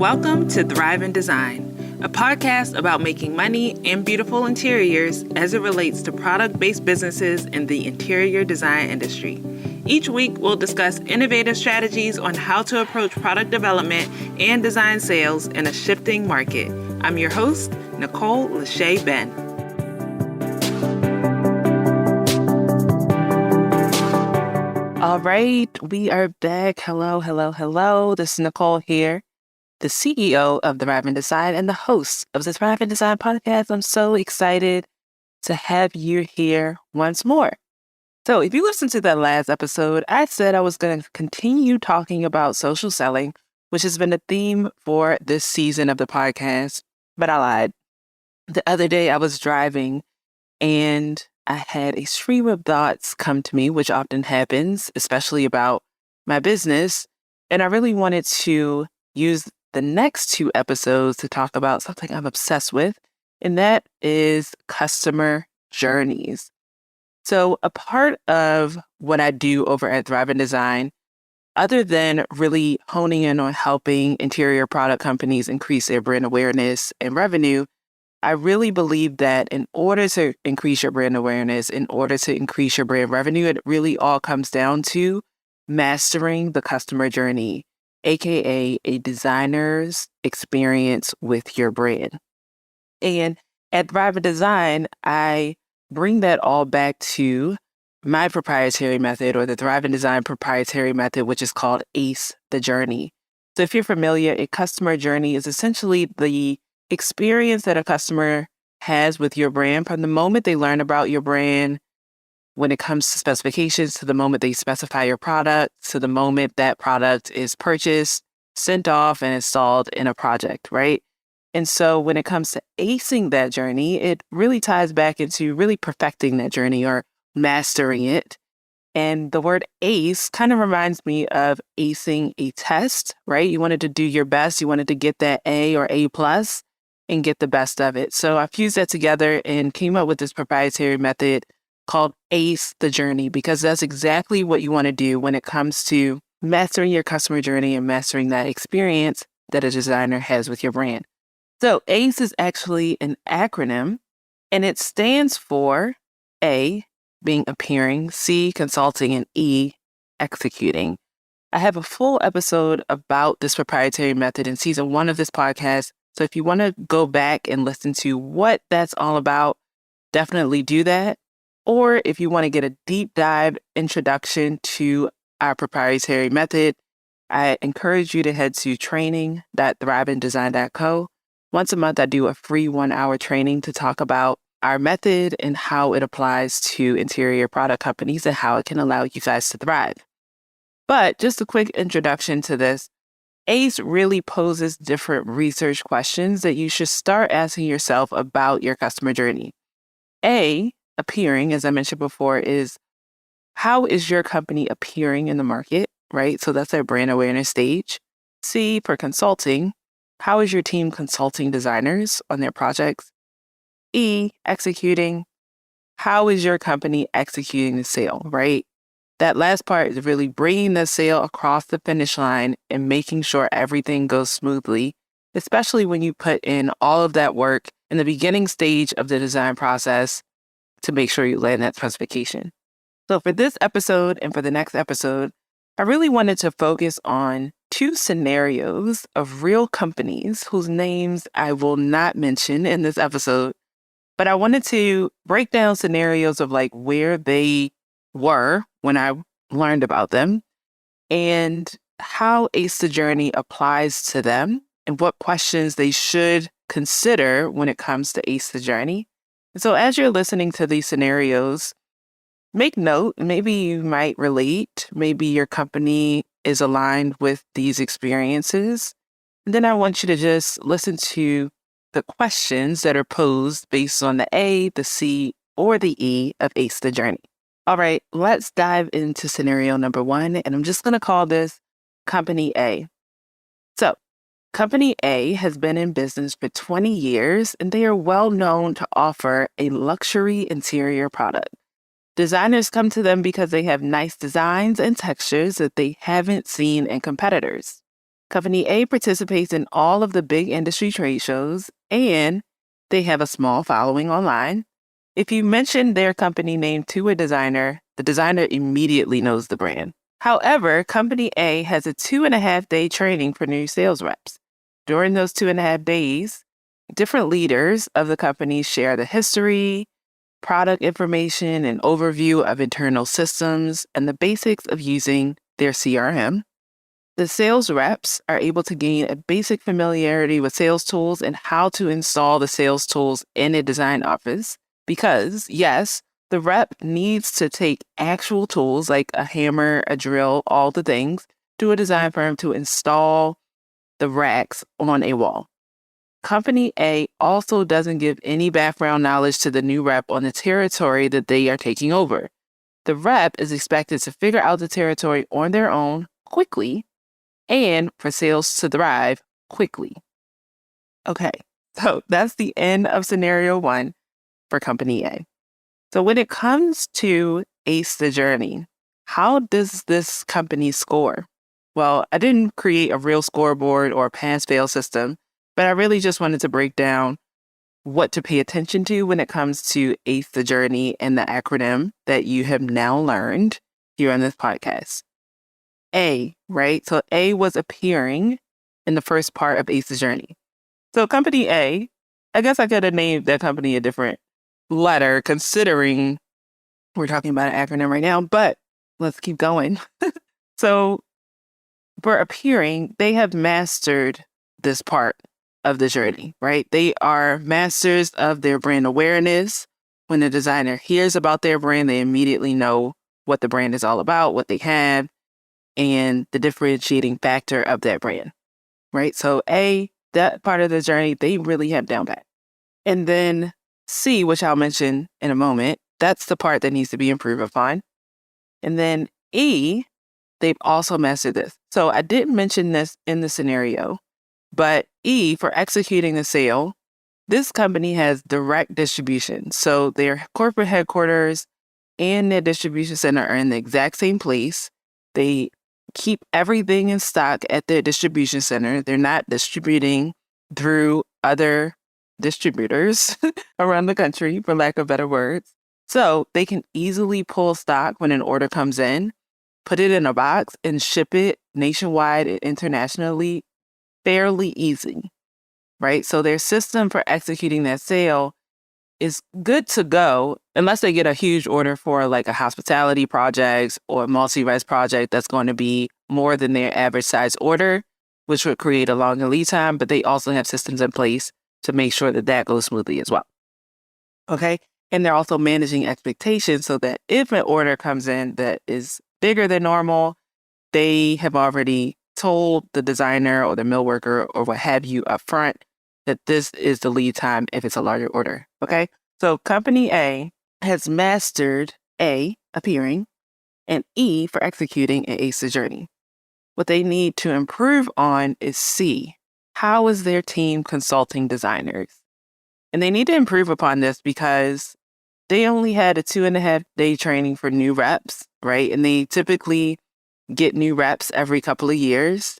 Welcome to Thrive in Design, a podcast about making money and beautiful interiors as it relates to product-based businesses in the interior design industry. Each week, we'll discuss innovative strategies on how to approach product development and design sales in a shifting market. I'm your host, Nicole Lachey Ben. All right, we are back. Hello. This is Nicole here, the CEO of the Revamping Design and the host of the Thrive in Design podcast. I'm so excited to have you here once more. So if you listened to that last episode, I said I was going to continue talking about social selling, which has been a theme for this season of the podcast, but I lied. The other day I was driving and I had a stream of thoughts come to me, which often happens, especially about my business. And I really wanted to use the next two episodes to talk about something I'm obsessed with, and that is customer journeys. So a part of what I do over at Thrive in Design, other than really honing in on helping interior product companies increase their brand awareness and revenue, I really believe that in order to increase your brand awareness, in order to increase your brand revenue, it really all comes down to mastering the customer journey, aka a designer's experience with your brand. And at Thrive in Design, I bring that all back to my proprietary method, or the Thrive in Design proprietary method, which is called A.C.E, the journey. So if you're familiar, a customer journey is essentially the experience that a customer has with your brand from the moment they learn about your brand, when it comes to specifications, to the moment they specify your product, to the moment that product is purchased, sent off, and installed in a project, right? And so when it comes to acing that journey, it really ties back into really perfecting that journey or mastering it. And the word ace kind of reminds me of acing a test, right? You wanted to do your best. You wanted to get that A or A plus and get the best of it. So I fused that together and came up with this proprietary method called A.C.E, the journey, because that's exactly what you want to do when it comes to mastering your customer journey and mastering that experience that a designer has with your brand. So A.C.E is actually an acronym, and it stands for A, being appearing, C, consulting, and E, executing. I have a full episode about this proprietary method in season 1 of this podcast. So if you want to go back and listen to what that's all about, definitely do that. Or if you want to get a deep dive introduction to our proprietary method, I encourage you to head to training.thriveindesign.co. Once a month, I do a free 1-hour training to talk about our method and how it applies to interior product companies and how it can allow you guys to thrive. But just a quick introduction to this, ACE really poses different research questions that you should start asking yourself about your customer journey. A, appearing, as I mentioned before, is how is your company appearing in the market, right? So that's our brand awareness stage. C, for consulting, how is your team consulting designers on their projects? E, executing, how is your company executing the sale, right? That last part is really bringing the sale across the finish line and making sure everything goes smoothly, especially when you put in all of that work in the beginning stage of the design process to make sure you land that specification. So for this episode and for the next episode, I really wanted to focus on 2 scenarios of real companies whose names I will not mention in this episode, but I wanted to break down scenarios of like where they were when I learned about them and how A.C.E the journey applies to them and what questions they should consider when it comes to A.C.E the journey. And so as you're listening to these scenarios, make note, maybe you might relate, maybe your company is aligned with these experiences. And then I want you to just listen to the questions that are posed based on the A, the C, or the E of A.C.E the journey. All right, let's dive into scenario number 1, and I'm just going to call this Company A. So, Company A has been in business for 20 years, and they are well known to offer a luxury interior product. Designers come to them because they have nice designs and textures that they haven't seen in competitors. Company A participates in all of the big industry trade shows, and they have a small following online. If you mention their company name to a designer, the designer immediately knows the brand. However, Company A has a 2.5-day training for new sales reps. During those 2.5 days, different leaders of the company share the history, product information, and overview of internal systems, and the basics of using their CRM. The sales reps are able to gain a basic familiarity with sales tools and how to install the sales tools in a design office because, yes, the rep needs to take actual tools like a hammer, a drill, all the things, to a design firm to install the racks on a wall. Company A also doesn't give any background knowledge to the new rep on the territory that they are taking over. The rep is expected to figure out the territory on their own quickly and for sales to thrive quickly. Okay, so that's the end of scenario 1 for Company A. So when it comes to ACE the Journey, how does this company score? Well, I didn't create a real scoreboard or pass-fail system, but I really just wanted to break down what to pay attention to when it comes to ACE the Journey and the acronym that you have now learned here on this podcast. A, right? So A was appearing in the first part of ACE the Journey. So Company A, I guess I could have named that company a different letter considering we're talking about an acronym right now, but let's keep going. So for appearing, they have mastered this part of the journey, right? They are masters of their brand awareness. When the designer hears about their brand, they immediately know what the brand is all about, what they have, and the differentiating factor of that brand, right? So A, that part of the journey, they really have down pat. And then C, which I'll mention in a moment, that's the part that needs to be improved upon. And then E, they've also mastered this. So I didn't mention this in the scenario, but E, for executing the sale, this company has direct distribution. So their corporate headquarters and their distribution center are in the exact same place. They keep everything in stock at their distribution center. They're not distributing through other distributors around the country, for lack of better words. So they can easily pull stock when an order comes in, put it in a box, and ship it nationwide and internationally fairly easy, right? So their system for executing that sale is good to go unless they get a huge order for like a hospitality project or a multi-res project that's going to be more than their average size order, which would create a longer lead time, but they also have systems in place to make sure that that goes smoothly as well. Okay. And they're also managing expectations so that if an order comes in that is bigger than normal, they have already told the designer or the mill worker or what have you up front that this is the lead time if it's a larger order. Okay. So Company A has mastered A, appearing, and E for executing an ACE journey. What they need to improve on is C. How is their team consulting designers? And they need to improve upon this because they only had a 2.5-day training for new reps, right? And they typically get new reps every couple of years.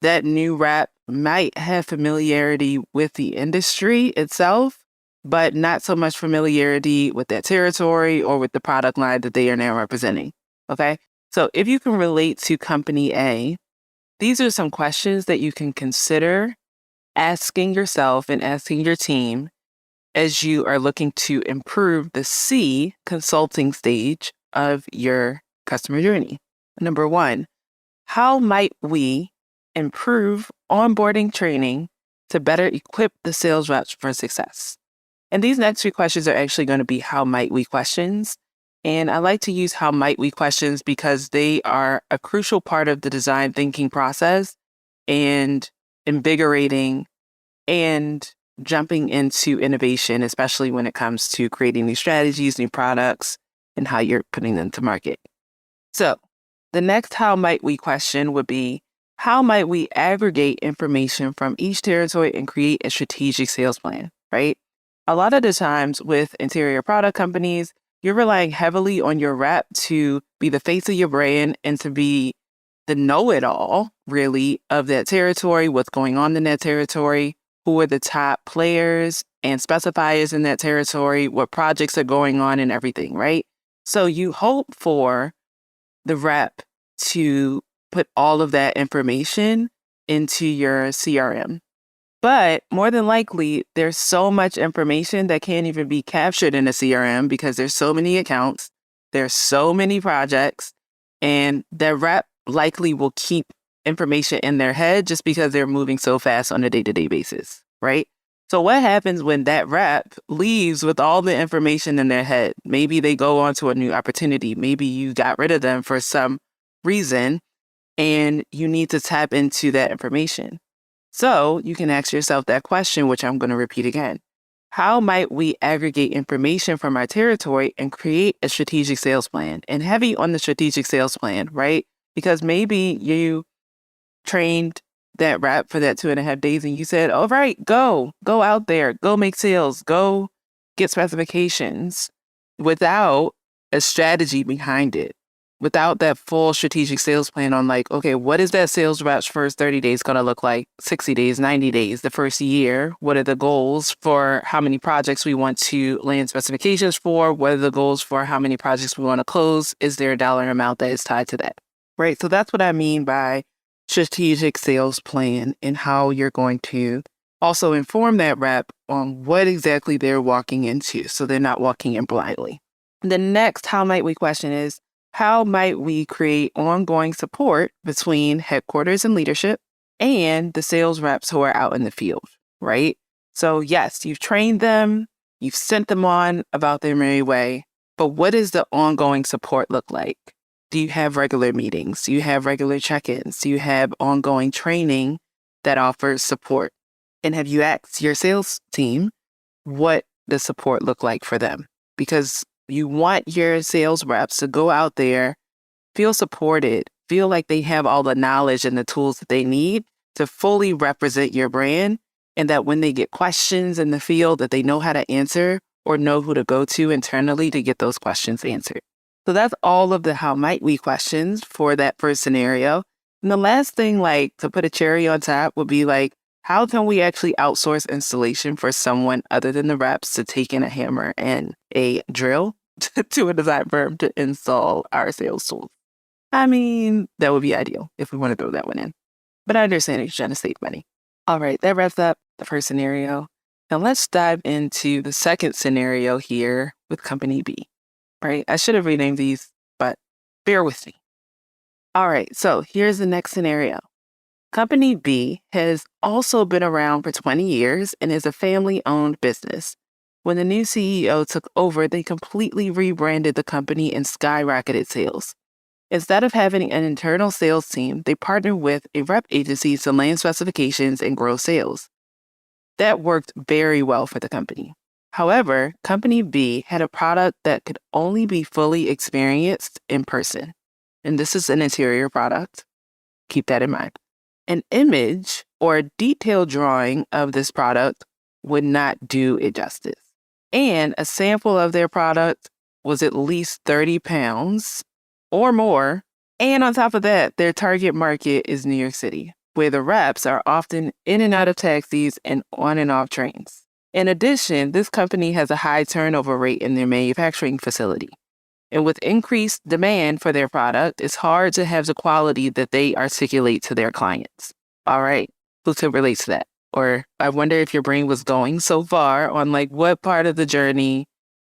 That new rep might have familiarity with the industry itself, but not so much familiarity with that territory or with the product line that they are now representing. Okay. So if you can relate to Company A, these are some questions that you can consider asking yourself and asking your team as you are looking to improve the C, consulting stage of your customer journey. Number 1, how might we improve onboarding training to better equip the sales reps for success? And these next 3 questions are actually going to be how might we questions. And I like to use how might we questions because they are a crucial part of the design thinking process and invigorating and jumping into innovation, especially when it comes to creating new strategies, new products, and how you're putting them to market. So the next how might we question would be, how might we aggregate information from each territory and create a strategic sales plan, right? A lot of the times with interior product companies, you're relying heavily on your rep to be the face of your brand and to be the know-it-all, really, of that territory, what's going on in that territory, who are the top players and specifiers in that territory, what projects are going on and everything, right? So you hope for the rep to put all of that information into your CRM. But more than likely, there's so much information that can't even be captured in a CRM because there's so many accounts, there's so many projects, and the rep likely will keep information in their head just because they're moving so fast on a day-to-day basis, right? So what happens when that rep leaves with all the information in their head? Maybe they go on to a new opportunity. Maybe you got rid of them for some reason and you need to tap into that information. So you can ask yourself that question, which I'm going to repeat again. How might we aggregate information from our territory and create a strategic sales plan? And heavy on the strategic sales plan, right? Because maybe you trained that rep for that 2.5 days and you said, all right, go out there, go make sales, go get specifications without a strategy behind it. Without that full strategic sales plan on like, okay, what is that sales rep's first 30 days going to look like? 60 days, 90 days, the first year? What are the goals for how many projects we want to land specifications for? What are the goals for how many projects we want to close? Is there a dollar amount that is tied to that? Right. So that's what I mean by strategic sales plan and how you're going to also inform that rep on what exactly they're walking into so they're not walking in blindly. The next how might we question is, how might we create ongoing support between headquarters and leadership and the sales reps who are out in the field, right? So yes, you've trained them, you've sent them on about their merry way, but what does the ongoing support look like? Do you have regular meetings? Do you have regular check-ins? Do you have ongoing training that offers support? And have you asked your sales team what the support look like for them? Because you want your sales reps to go out there, feel supported, feel like they have all the knowledge and the tools that they need to fully represent your brand, and that when they get questions in the field that they know how to answer or know who to go to internally to get those questions answered. So that's all of the how might we questions for that first scenario. And the last thing, like to put a cherry on top, would be like, how can we actually outsource installation for someone other than the reps to take in a hammer and a drill to a design firm to install our sales tools? I mean, that would be ideal if we want to throw that one in. But I understand you're trying to save money. All right, that wraps up the first scenario. Now let's dive into the second scenario here with Company B. Right? I should have renamed these, but bear with me. All right, so here's the next scenario. Company B has also been around for 20 years and is a family-owned business. When the new CEO took over, they completely rebranded the company and skyrocketed sales. Instead of having an internal sales team, they partnered with a rep agency to land specifications and grow sales. That worked very well for the company. However, Company B had a product that could only be fully experienced in person. And this is an interior product. Keep that in mind. An image or a detailed drawing of this product would not do it justice. And a sample of their product was at least 30 pounds or more. And on top of that, their target market is New York City, where the reps are often in and out of taxis and on and off trains. In addition, this company has a high turnover rate in their manufacturing facility. And with increased demand for their product, it's hard to have the quality that they articulate to their clients. All right, who can relate to that? Or I wonder if your brain was going so far on like what part of the journey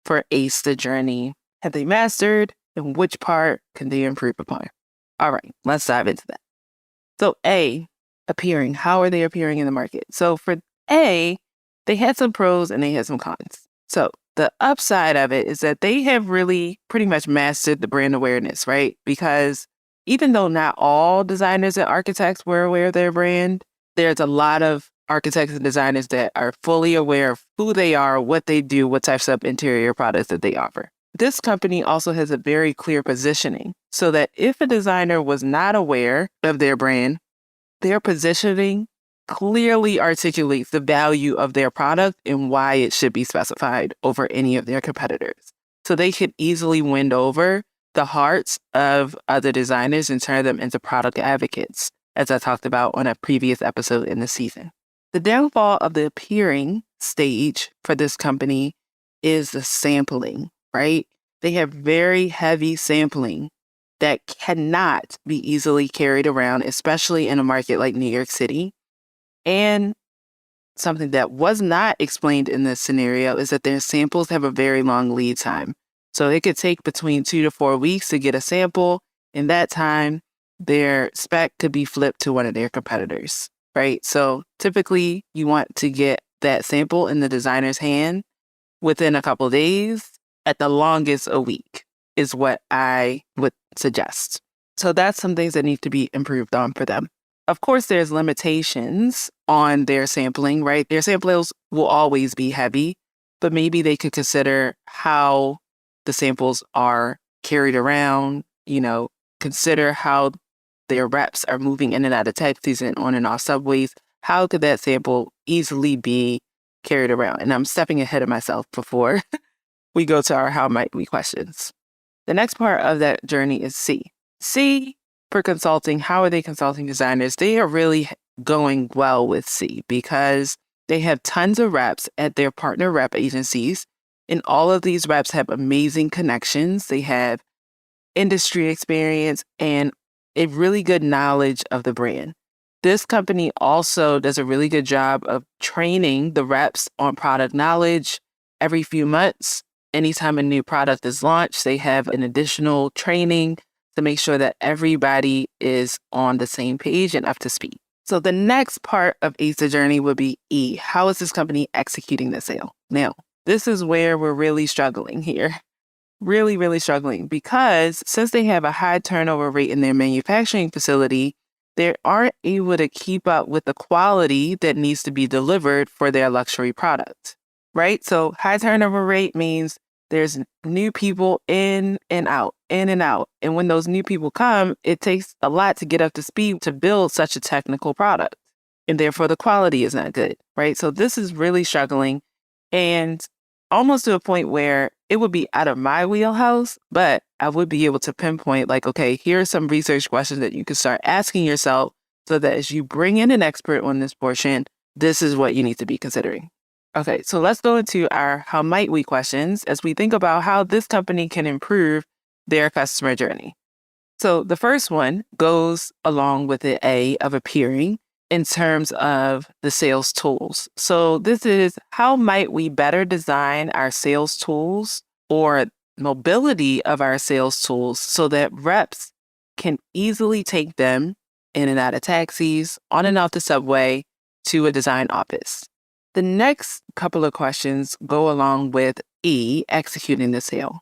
for ACE the journey have they mastered and which part can they improve upon? All right, let's dive into that. So A, appearing. How are they appearing in the market? So for A, they had some pros and they had some cons. So the upside of it is that they have really pretty much mastered the brand awareness, right? Because even though not all designers and architects were aware of their brand, there's a lot of architects and designers that are fully aware of who they are, what they do, what types of interior products that they offer. This company also has a very clear positioning so that if a designer was not aware of their brand, their positioning clearly articulates the value of their product and why it should be specified over any of their competitors. So they could easily win over the hearts of other designers and turn them into product advocates, as I talked about on a previous episode in the season. The downfall of the appearing stage for this company is the sampling, right? They have very heavy sampling that cannot be easily carried around, especially in a market like New York City. And something that was not explained in this scenario is that their samples have a very long lead time. So it could take between 2 to 4 weeks to get a sample. In that time, their spec could be flipped to one of their competitors, right? So typically you want to get that sample in the designer's hand within a couple of days, at the longest a week is what I would suggest. So that's some things that need to be improved on for them. Of course, there's limitations on their sampling, right? Their samples will always be heavy, but maybe they could consider how the samples are carried around, consider how their reps are moving in and out of taxis and on and off subways. How could that sample easily be carried around? And I'm stepping ahead of myself before we go to our how might we questions. The next part of that journey is C. C for consulting. How are they consulting designers? They are really going well with C because they have tons of reps at their partner rep agencies. And all of these reps have amazing connections. They have industry experience and a really good knowledge of the brand. This company also does a really good job of training the reps on product knowledge every few months. Anytime a new product is launched, they have an additional training to make sure that everybody is on the same page and up to speed. So the next part of A.C.E journey would be E. How is this company executing the sale? Now, this is where we're really struggling here. Really, really struggling because since they have a high turnover rate in their manufacturing facility, they aren't able to keep up with the quality that needs to be delivered for their luxury product, right? So high turnover rate means there's new people in and out, in and out. And when those new people come, it takes a lot to get up to speed to build such a technical product. And therefore the quality is not good, right? So this is really struggling and almost to a point where it would be out of my wheelhouse, but I would be able to pinpoint okay, here are some research questions that you can start asking yourself so that as you bring in an expert on this portion, this is what you need to be considering. Okay, so let's go into our how might we questions as we think about how this company can improve their customer journey. So the first one goes along with the A of appearing in terms of the sales tools. So this is how might we better design our sales tools or mobility of our sales tools so that reps can easily take them in and out of taxis, on and off the subway to a design office. The next couple of questions go along with E, executing the sale.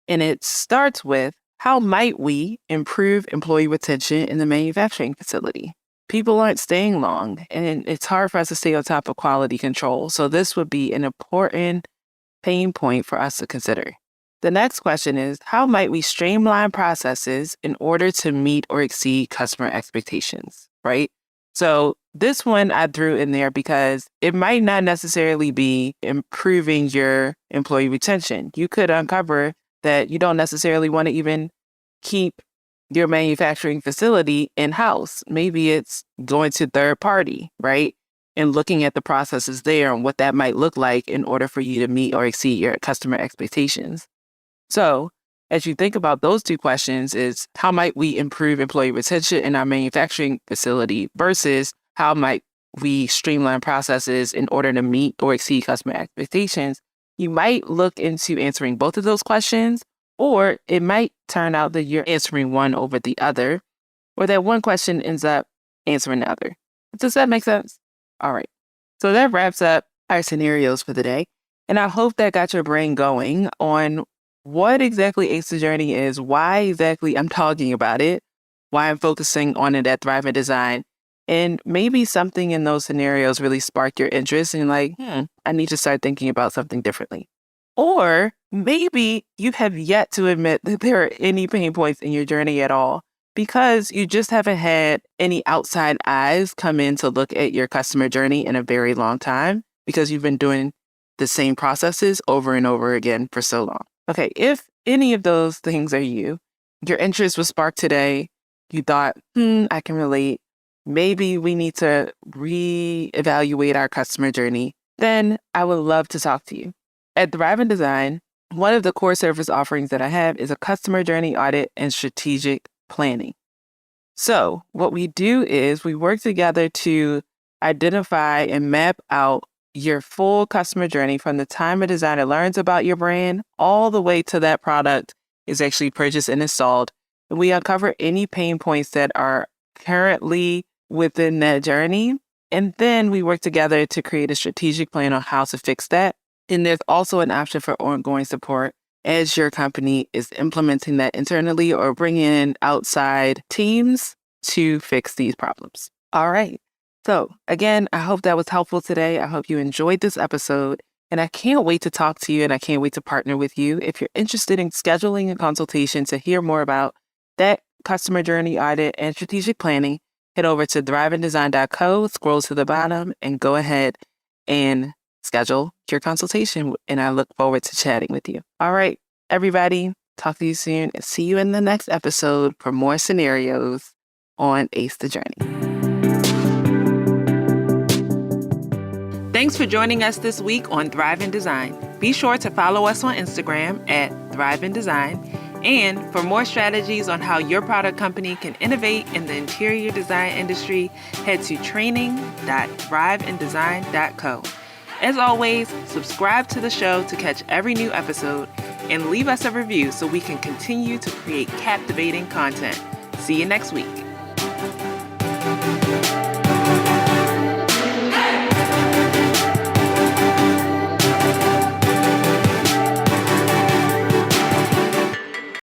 And it starts with how might we improve employee retention in the manufacturing facility? People aren't staying long, and it's hard for us to stay on top of quality control. So this would be an important pain point for us to consider. The next question is, how might we streamline processes in order to meet or exceed customer expectations, right? So this one I threw in there because it might not necessarily be improving your employee retention. You could uncover that you don't necessarily want to even keep your manufacturing facility in-house. Maybe it's going to third party, right? And looking at the processes there and what that might look like in order for you to meet or exceed your customer expectations. So as you think about those two questions is how might we improve employee retention in our manufacturing facility versus how might we streamline processes in order to meet or exceed customer expectations? You might look into answering both of those questions, or it might turn out that you're answering one over the other, or that one question ends up answering the other. Does that make sense? All right. So that wraps up our scenarios for the day. And I hope that got your brain going on what exactly A.C.E Journey is, why exactly I'm talking about it, why I'm focusing on it at Thriving Design, and maybe something in those scenarios really sparked your interest and I need to start thinking about something differently. Or maybe you have yet to admit that there are any pain points in your journey at all because you just haven't had any outside eyes come in to look at your customer journey in a very long time because you've been doing the same processes over and over again for so long. Okay, if any of those things are you, your interest was sparked today, you thought, I can relate, maybe we need to reevaluate our customer journey, then I would love to talk to you. At Thrive in Design, one of the core service offerings that I have is a customer journey audit and strategic planning. So what we do is we work together to identify and map out your full customer journey from the time a designer learns about your brand all the way to that product is actually purchased and installed. And we uncover any pain points that are currently within that journey. And then we work together to create a strategic plan on how to fix that. And there's also an option for ongoing support as your company is implementing that internally or bringing in outside teams to fix these problems. All right. So again, I hope that was helpful today. I hope you enjoyed this episode, and I can't wait to talk to you and I can't wait to partner with you. If you're interested in scheduling a consultation to hear more about that customer journey audit and strategic planning, head over to thriveindesign.co, scroll to the bottom, and go ahead and schedule your consultation. And I look forward to chatting with you. All right, everybody, talk to you soon and see you in the next episode for more scenarios on Ace the Journey. Thanks for joining us this week on Thrive in Design. Be sure to follow us on Instagram at Thrive in Design. And for more strategies on how your product company can innovate in the interior design industry, head to training.thriveindesign.co. As always, subscribe to the show to catch every new episode and leave us a review so we can continue to create captivating content. See you next week.